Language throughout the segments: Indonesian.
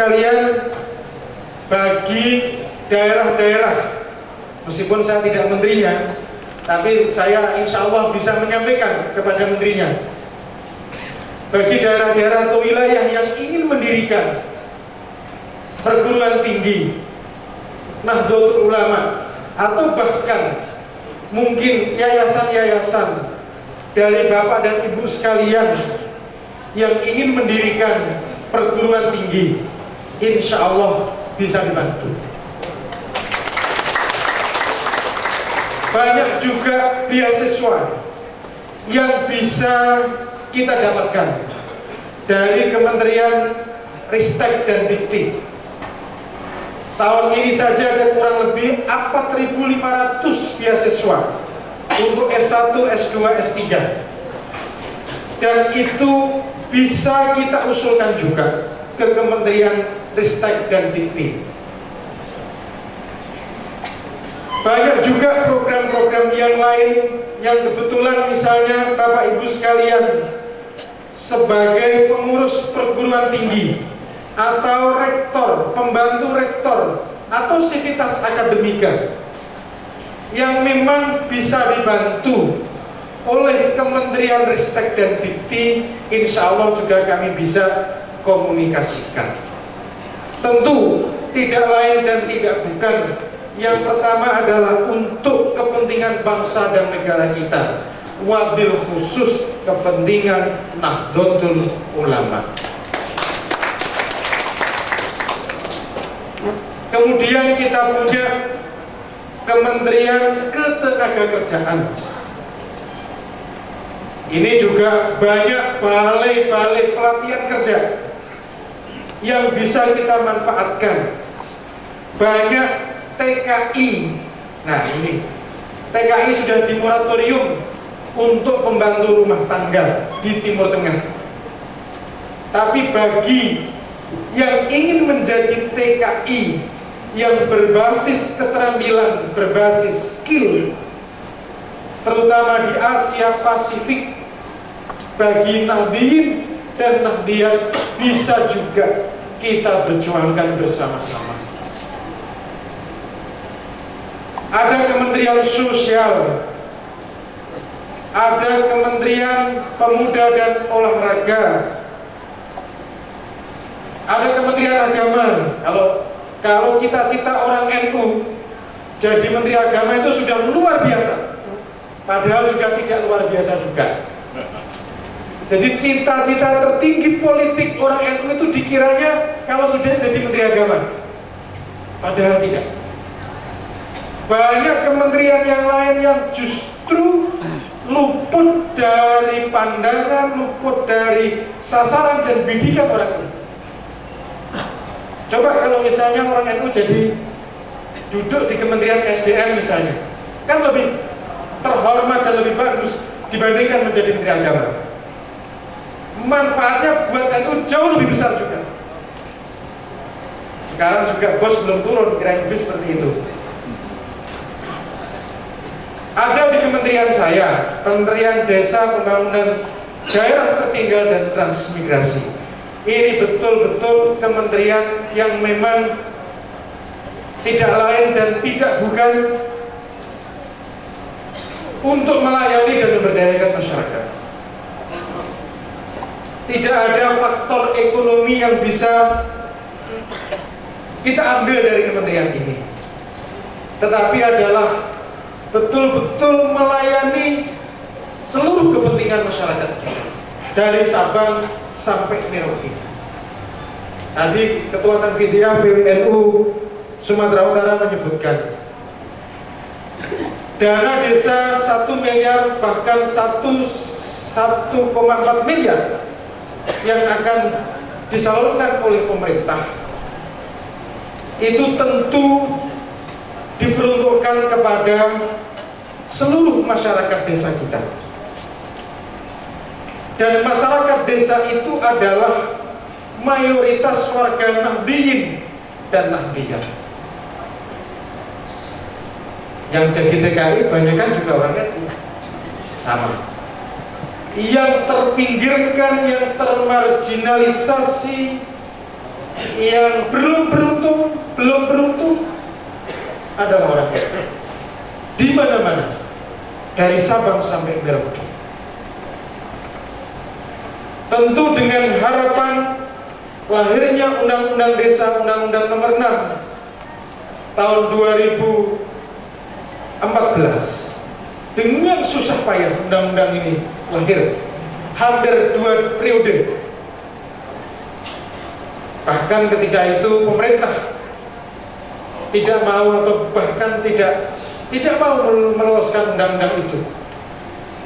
sekalian, bagi daerah-daerah, meskipun saya tidak menterinya, tapi saya insya Allah bisa menyampaikan kepada menterinya, bagi daerah-daerah atau wilayah yang ingin mendirikan perguruan tinggi Nahdlatul Ulama, atau bahkan mungkin yayasan-yayasan dari Bapak dan Ibu sekalian yang ingin mendirikan perguruan tinggi, insya Allah bisa dibantu. Banyak juga beasiswa yang bisa kita dapatkan dari Kementerian Ristek dan Dikti. Tahun ini saja ada kurang lebih 4.500 beasiswa untuk S1, S2, S3. Dan itu bisa kita usulkan juga ke Kementerian Ristek dan Dikti. Banyak juga program-program yang lain yang kebetulan misalnya Bapak Ibu sekalian sebagai pengurus perguruan tinggi atau rektor, pembantu rektor atau sivitas akademika yang memang bisa dibantu oleh Kementerian Ristek dan Dikti, insya Allah juga kami bisa komunikasikan. Tentu tidak lain dan tidak bukan, yang pertama adalah untuk kepentingan bangsa dan negara kita, wabil khusus kepentingan Nahdlatul Ulama. Kemudian kita punya Kementerian Ketenagakerjaan. Ini juga banyak balai-balai pelatihan kerja yang bisa kita manfaatkan. Banyak TKI. Nah ini TKI sudah dimoratorium untuk pembantu rumah tangga di Timur Tengah. Tapi bagi yang ingin menjadi TKI yang berbasis keterampilan, berbasis skill, terutama di Asia Pasifik, bagi Nahdliyin dan Nahdliyat bisa juga kita berjuangkan bersama-sama. Ada Kementerian Sosial, ada Kementerian Pemuda dan Olahraga, ada Kementerian Agama. Kalau cita-cita orang NU jadi Menteri Agama itu sudah luar biasa, padahal juga tidak luar biasa juga. Jadi cita-cita tertinggi politik orang NU itu dikiranya kalau sudah jadi Menteri Agama, padahal tidak. Banyak kementerian yang lain yang justru luput dari pandangan, luput dari sasaran dan bidikan orang NU. Coba kalau misalnya orang NU jadi duduk di Kementerian SDM misalnya, kan lebih terhormat dan lebih bagus dibandingkan menjadi Menteri Agama. Manfaatnya buat NU jauh lebih besar juga. Sekarang juga bos belum turun, kira-kira lebih seperti itu. Ada di kementerian saya, Kementerian Desa, Pembangunan Daerah Tertinggal dan Transmigrasi. Ini betul-betul kementerian yang memang tidak lain dan tidak bukan untuk melayani dan memberdayakan masyarakat. Tidak ada faktor ekonomi yang bisa kita ambil dari kementerian ini, tetapi adalah betul-betul melayani seluruh kepentingan masyarakat kita, dari Sabang sampai Merauke. Tadi Ketua Tanfidiyah PWNU Sumatera Utara menyebutkan dana desa 1 miliar bahkan 1,4 miliar yang akan disalurkan oleh pemerintah itu tentu diperuntukkan kepada seluruh masyarakat desa kita. Dan masyarakat desa itu adalah mayoritas warga Nahdliyin dan Nahdliyat. Yang jadi TKI banyak kan juga orang NU, sama. Yang terpinggirkan, yang termarginalisasi, yang belum beruntung adalah orang NU. Di mana-mana, dari Sabang sampai Merauke. Tentu dengan harapan lahirnya Undang-Undang Desa, Undang-Undang Nomor 6 tahun 2014. Dengan susah payah undang-undang ini lahir, hampir 2 periode. Bahkan ketika itu pemerintah tidak mau atau bahkan tidak mau meloloskan undang-undang itu.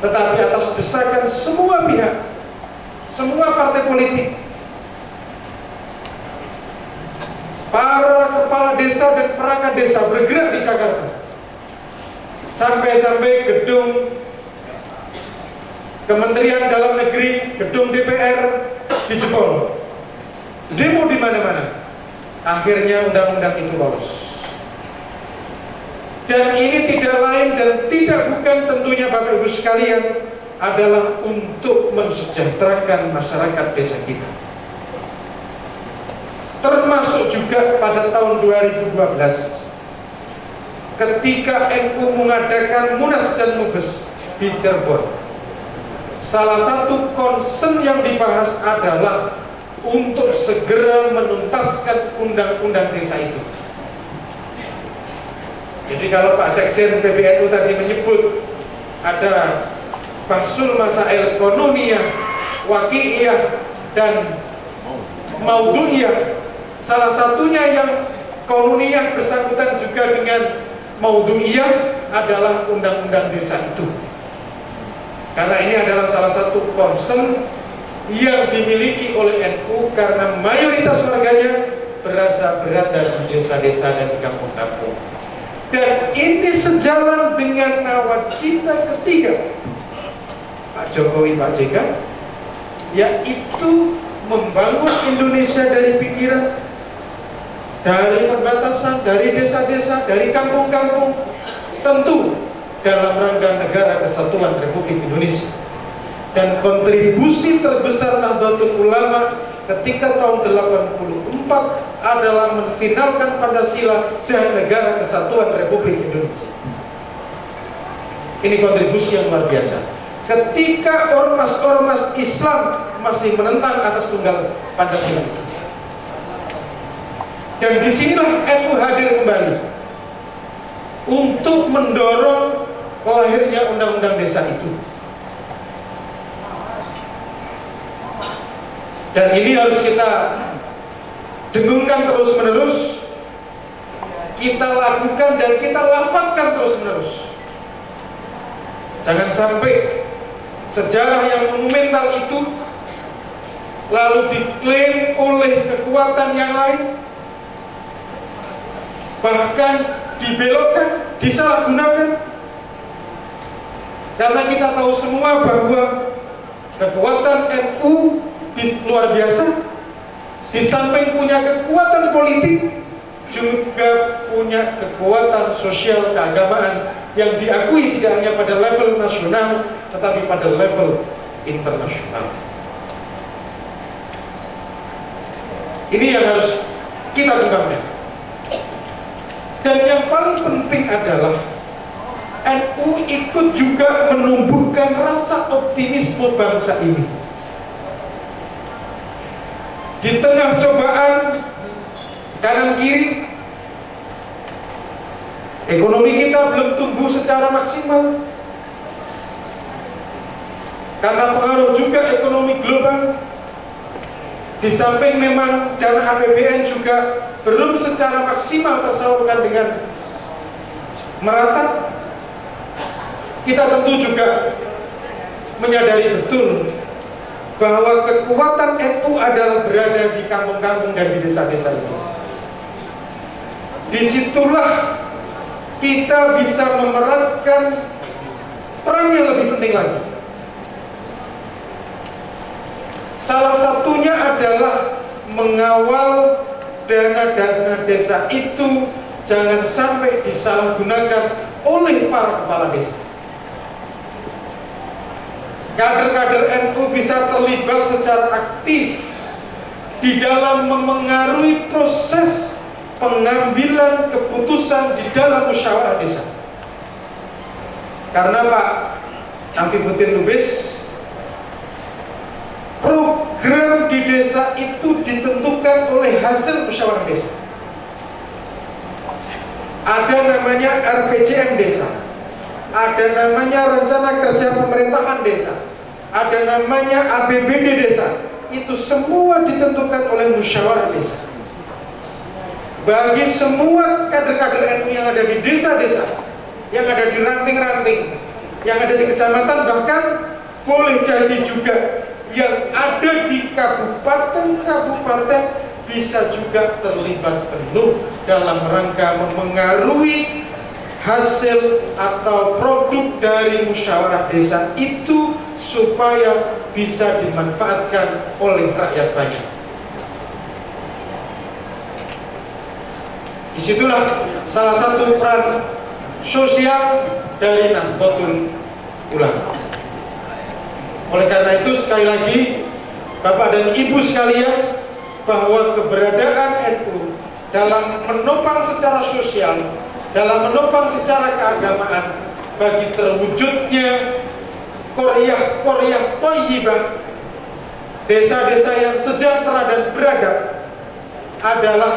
Tetapi atas desakan semua pihak, semua partai politik, para kepala desa dan perangkat desa bergerak di Jakarta. Sampai-sampai gedung Kementerian Dalam Negeri, gedung DPR dijebol. Demo di mana-mana. Akhirnya undang-undang itu lolos. Dan ini tidak lain dan tidak bukan tentunya Bapak Ibu sekalian adalah untuk mensejahterakan masyarakat desa kita. Termasuk juga pada tahun 2012 ketika NU mengadakan Munas dan Mubes di Cirebon. Salah satu concern yang dibahas adalah untuk segera menuntaskan undang-undang desa itu. Jadi kalau Pak Sekjen PBNU tadi menyebut ada bahsul masail konuniyah, waqi'iyah, dan maudhu'iyah, salah satunya yang konuniyah bersangkutan juga dengan maudhu'iyah adalah undang-undang desa itu. Karena ini adalah salah satu concern yang dimiliki oleh NU karena mayoritas warganya berasal dari desa-desa dan kampung-kampung. Dan ini sejalan dengan nawacita ketiga Pak Jokowi, Pak JK, yaitu membangun Indonesia dari pinggiran, dari perbatasan, dari desa-desa, dari kampung-kampung, tentu dalam rangka negara kesatuan Republik Indonesia. Dan kontribusi terbesar Nahdlatul Ulama ketika tahun 84 adalah menfinalkan Pancasila dan negara kesatuan Republik Indonesia. Ini kontribusi yang luar biasa. Ketika ormas-ormas Islam masih menentang asas tunggal Pancasila itu. Dan disinilah NU hadir kembali untuk mendorong lahirnya undang-undang desa itu. Dan ini harus kita dengungkan terus-menerus, kita lakukan dan kita lafazkan terus-menerus. Jangan sampai sejarah yang monumental itu lalu diklaim oleh kekuatan yang lain, bahkan dibelokkan, disalahgunakan. Karena kita tahu semua bahwa kekuatan NU luar biasa, di samping punya kekuatan politik juga punya kekuatan sosial keagamaan yang diakui tidak hanya pada level nasional tetapi pada level internasional. Ini yang harus kita kembangkan. Dan yang paling penting adalah NU ikut juga menumbuhkan rasa optimisme bangsa ini. Di tengah cobaan kanan kiri, ekonomi kita belum tumbuh secara maksimal karena pengaruh juga ekonomi global. Di samping memang dana APBN juga belum secara maksimal tersalurkan dengan merata. Kita tentu juga menyadari betul bahwa kekuatan NU adalah berada di kampung-kampung dan di desa-desa itu. Disitulah kita bisa memerankan peran yang lebih penting lagi. Salah satunya adalah mengawal dana-dana desa itu jangan sampai disalahgunakan oleh para kepala desa. Kader-kader NU bisa terlibat secara aktif di dalam memengaruhi proses pengambilan keputusan di dalam musyawarah desa. Karena Pak Afifuddin Lubis, program di desa itu ditentukan oleh hasil musyawarah desa. Ada namanya RPJM desa, ada namanya rencana kerja pemerintahan desa, ada namanya APBD desa. Itu semua ditentukan oleh musyawarah desa. Bagi semua kader-kader NU yang ada di desa-desa, yang ada di ranting-ranting, yang ada di kecamatan, bahkan boleh jadi juga yang ada di kabupaten-kabupaten, bisa juga terlibat penuh dalam rangka memengaruhi hasil atau produk dari musyawarah desa itu supaya bisa dimanfaatkan oleh rakyat banyak. Disitulah salah satu peran sosial dari Nahdlatul Ulama. Oleh karena itu, sekali lagi Bapak dan Ibu sekalian, bahwa keberadaan NU dalam menopang secara sosial, dalam menopang secara keagamaan bagi terwujudnya Qaryah Thayyibah, desa-desa yang sejahtera dan beradab, adalah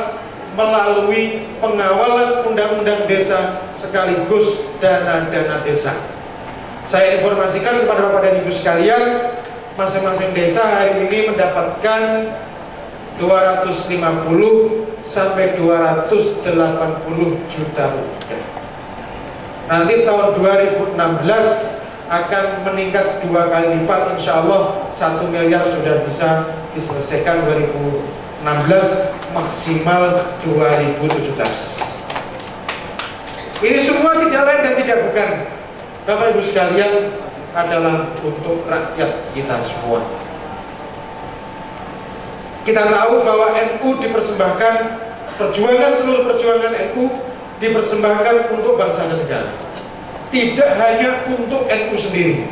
melalui pengawalan undang-undang desa sekaligus dana-dana desa. Saya informasikan kepada Bapak dan Ibu sekalian, masing-masing desa hari ini mendapatkan 250 sampai 280 juta rupiah. Nanti tahun 2016 akan meningkat 2 kali lipat, insya Allah 1 miliar sudah bisa diselesaikan 2016, maksimal 2017. Ini semua tidak lain dan tidak bukan, Bapak Ibu sekalian, adalah untuk rakyat kita semua. Kita tahu bahwa NU dipersembahkan, seluruh perjuangan NU dipersembahkan untuk bangsa dan negara, tidak hanya untuk NU sendiri.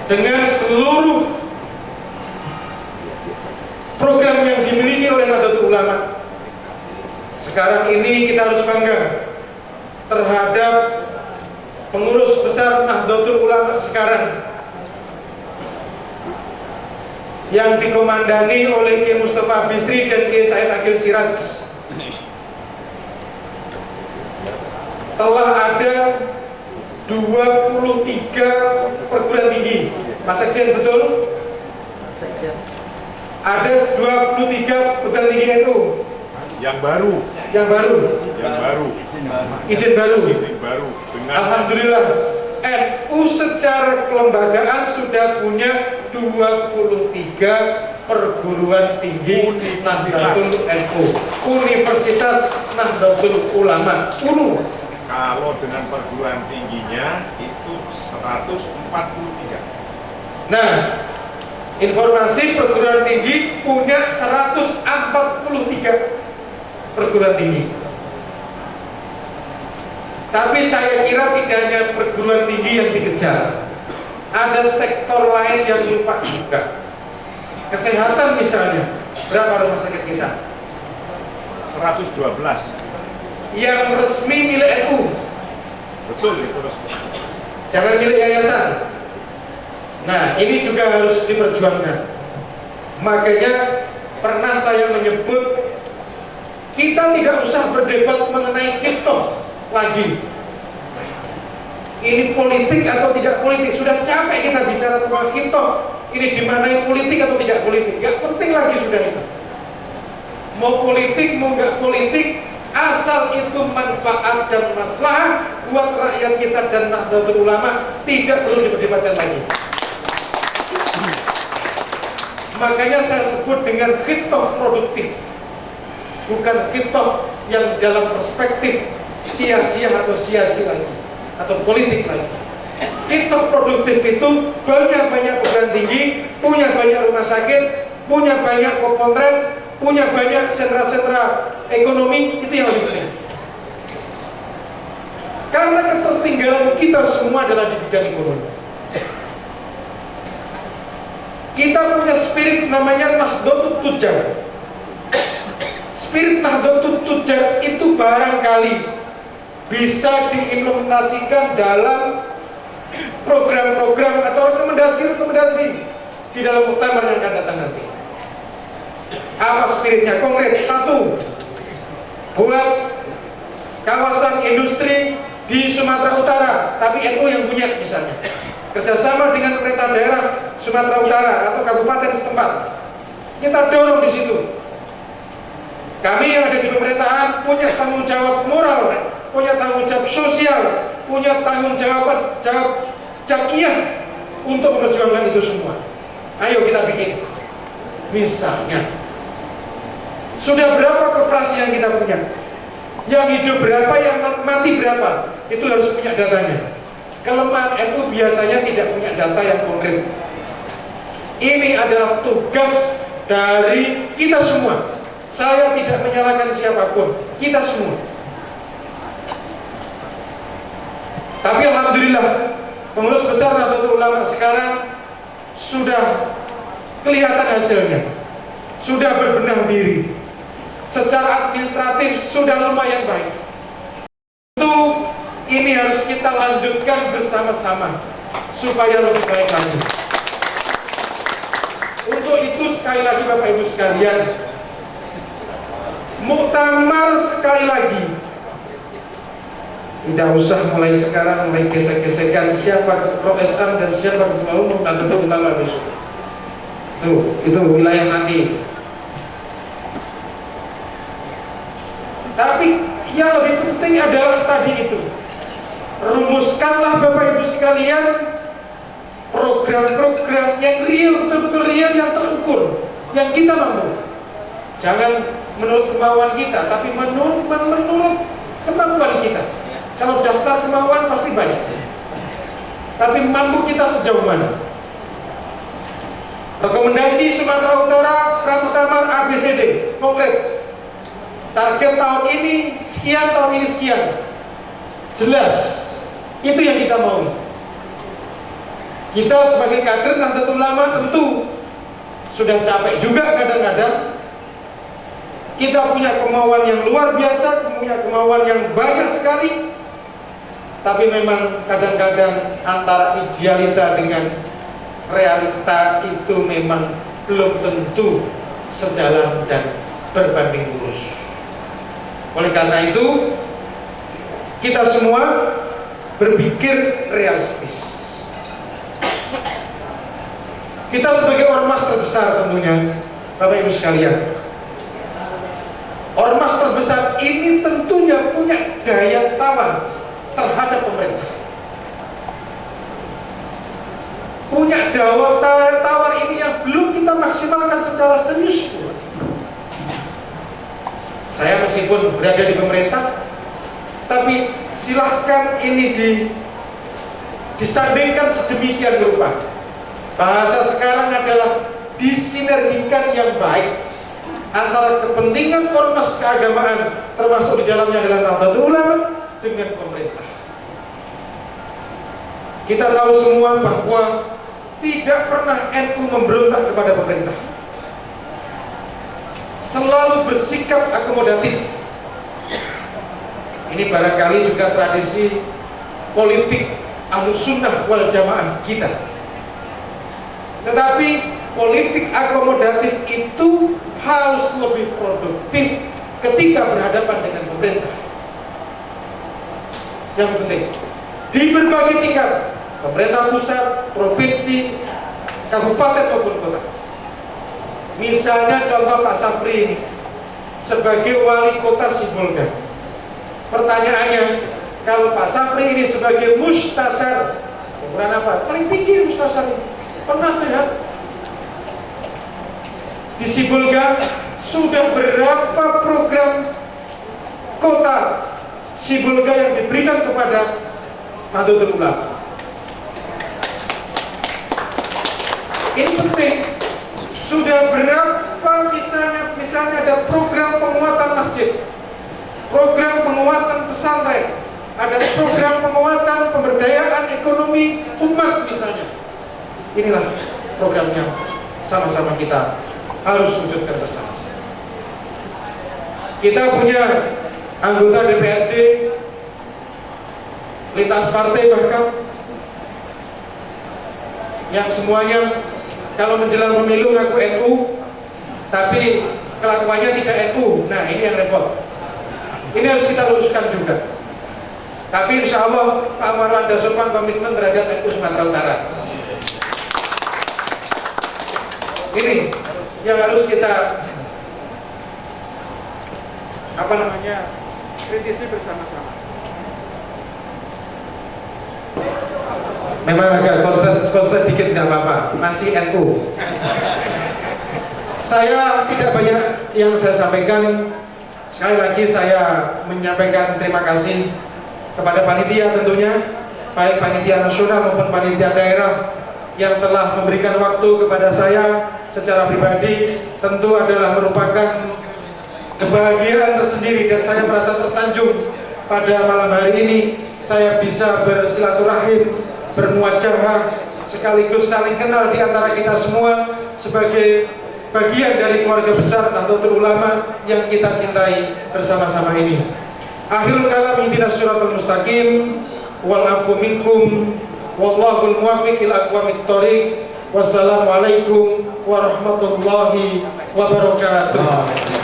Dengan seluruh program yang dimiliki oleh Nahdlatul Ulama, sekarang ini kita harus bangga terhadap pengurus besar Nahdlatul Ulama sekarang, yang dikomandani oleh Kiai Mustafa Bisri dan Kiai Said Akil Siraj. Telah ada 23 perguruan tinggi. Mas Sekjen betul? Ada 23 perguruan tinggi NU yang baru. Izin baru. Dengan Alhamdulillah, NU secara kelembagaan sudah punya 23 perguruan tinggi Nahdlatul NU, Universitas Nahdlatul Ulama UNU. Kalau dengan perguruan tingginya itu 143. Nah, informasi perguruan tinggi punya 143 perguruan tinggi. Tapi saya kira tidak hanya perguruan tinggi yang dikejar, ada sektor lain yang lupa juga. Kesehatan misalnya, berapa rumah sakit kita? 112. Yang resmi milik NU. Betul, itu resmi. Jangan milik yayasan. Nah, ini juga harus diperjuangkan. Makanya pernah saya menyebut, kita tidak usah berdebat mengenai hitoh lagi. Ini politik atau tidak politik, sudah capek kita bicara tentang hitoh. Ini dimanai politik atau tidak politik, gak penting lagi sudah itu. Mau politik mau gak politik, asal itu manfaat dan maslahat buat rakyat kita dan Nahdlatul Ulama, tidak perlu diperdebatkan lagi. Makanya saya sebut dengan hitoh produktif, bukan hitoh yang dalam perspektif sia-sia atau sia-sia lagi, atau politik lagi. Hitoh produktif itu banyak perguruan tinggi, punya banyak rumah sakit, punya banyak komponen, punya banyak sentra-sentra ekonomi, itu yang lebih penting. Karena ketertinggalan kita semua adalah di bidang ekonomi. Kita punya spirit namanya Nahdlatul Tujar. Spirit Nahdlatul Tujar itu barangkali bisa diimplementasikan dalam program-program atau rekomendasi-rekomendasi di dalam muktamar yang akan datang nanti. Apa spiritnya? Konkret, satu, buat kawasan industri di Sumatera Utara, tapi NU yang punya misalnya, kerjasama dengan pemerintah daerah Sumatera Utara atau kabupaten setempat, kita dorong di situ. Kami yang ada di pemerintahan punya tanggung jawab moral, punya tanggung jawab sosial, punya tanggung jawab jamiah untuk memperjuangkan itu semua. Ayo kita bikin. Misalnya, sudah berapa koperasi yang kita punya? Yang hidup berapa, yang mati berapa? Itu harus punya datanya. Kelemahan NU biasanya tidak punya data yang konkret. Ini adalah tugas dari kita semua. Saya tidak menyalahkan siapapun, kita semua. Tapi alhamdulillah, pengurus besar Nahdlatul Ulama sekarang sudah kelihatan hasilnya, sudah berbenah diri. Secara administratif sudah lumayan baik. Itu ini harus kita lanjutkan bersama-sama supaya lebih baik lagi. Untuk itu sekali lagi Bapak Ibu sekalian, muktamar sekali lagi, tidak usah mulai sekarang mulai gesek-gesekan siapa ketua SM dan siapa ketua umum dan tentu ulama besok. Itu wilayah nanti. Tapi yang lebih penting adalah tadi itu, rumuskanlah Bapak Ibu sekalian program-program yang real, betul-betul real, yang terukur, yang kita mampu. Jangan menurut kemauan kita, tapi menurut kemampuan kita. Kalau daftar kemauan pasti banyak, tapi mampu kita sejauh mana? Rekomendasi Sumatera Utara, Pramuktamar ABCD, konkret. Target tahun ini sekian, tahun ini sekian. Jelas, itu yang kita mau. Kita sebagai kader Nahdlatul Ulama tentu sudah capek juga kadang-kadang. Kita punya kemauan yang luar biasa, punya kemauan yang banyak sekali. Tapi memang kadang-kadang antara idealita dengan realita itu memang belum tentu sejalan dan berbanding lurus. Oleh karena itu, kita semua berpikir realistis. Kita sebagai ormas terbesar tentunya, Bapak Ibu sekalian, ormas terbesar ini tentunya punya daya tawar terhadap pemerintah. Punya daya tawar ini yang belum kita maksimalkan secara serius. Saya meskipun berada di pemerintah, tapi silahkan ini disandingkan sedemikian rupa. Bahasa sekarang adalah disinergikan yang baik antara kepentingan ormas keagamaan, termasuk di dalamnya adalah Nahdlatul Ulama, dengan pemerintah. Kita tahu semua bahwa tidak pernah NU memberontak kepada pemerintah, selalu bersikap akomodatif. Ini barangkali juga tradisi politik Ahlussunnah wal Jamaah kita. Tetapi politik akomodatif itu harus lebih produktif ketika berhadapan dengan pemerintah. Yang penting di berbagai tingkat, pemerintah pusat, provinsi, kabupaten maupun kota. Misalnya contoh Pak Safri ini sebagai wali kota Sibolga. Pertanyaannya, kalau Pak Safri ini sebagai mustasar, ukuran apa? Paling tinggi mustasar ini, penasehat di Sibolga, sudah berapa program kota Sibolga yang diberikan kepada Nahdlatul Ulama? Ini penting. Sudah berapa misalnya ada program penguatan masjid, program penguatan pesantren, ada program penguatan pemberdayaan ekonomi umat misalnya. Inilah programnya. sama-sama kita harus wujudkan bersama-sama. Kita punya anggota DPRD lintas partai bahkan yang semuanya kalau menjelang pemilu ngaku NU tapi kelakuannya tidak NU. Nah, ini yang repot. Ini harus kita luruskan juga. Tapi insya Allah Pak Marwanda Supang komitmen terhadap NU Sumatera Utara. Ini yang harus kita kritisi bersama-sama. Memang agak konsen dikit tidak apa-apa, masih NU. Saya tidak banyak yang saya sampaikan. Sekali lagi saya menyampaikan terima kasih kepada panitia tentunya, baik panitia nasional maupun panitia daerah yang telah memberikan waktu kepada saya secara pribadi. Tentu adalah merupakan kebahagiaan tersendiri dan saya merasa tersanjung pada malam hari ini saya bisa bersilaturahim, bermuajahah, sekaligus saling kenal di antara kita semua sebagai bagian dari keluarga besar Nahdlatul Ulama yang kita cintai bersama-sama ini. Akhirul kalam, ihdinas siratal mustaqim wal afu minkum wallahul muwaffiq ila aqwamit thoriq. Wassalamualaikum warahmatullahi wabarakatuh.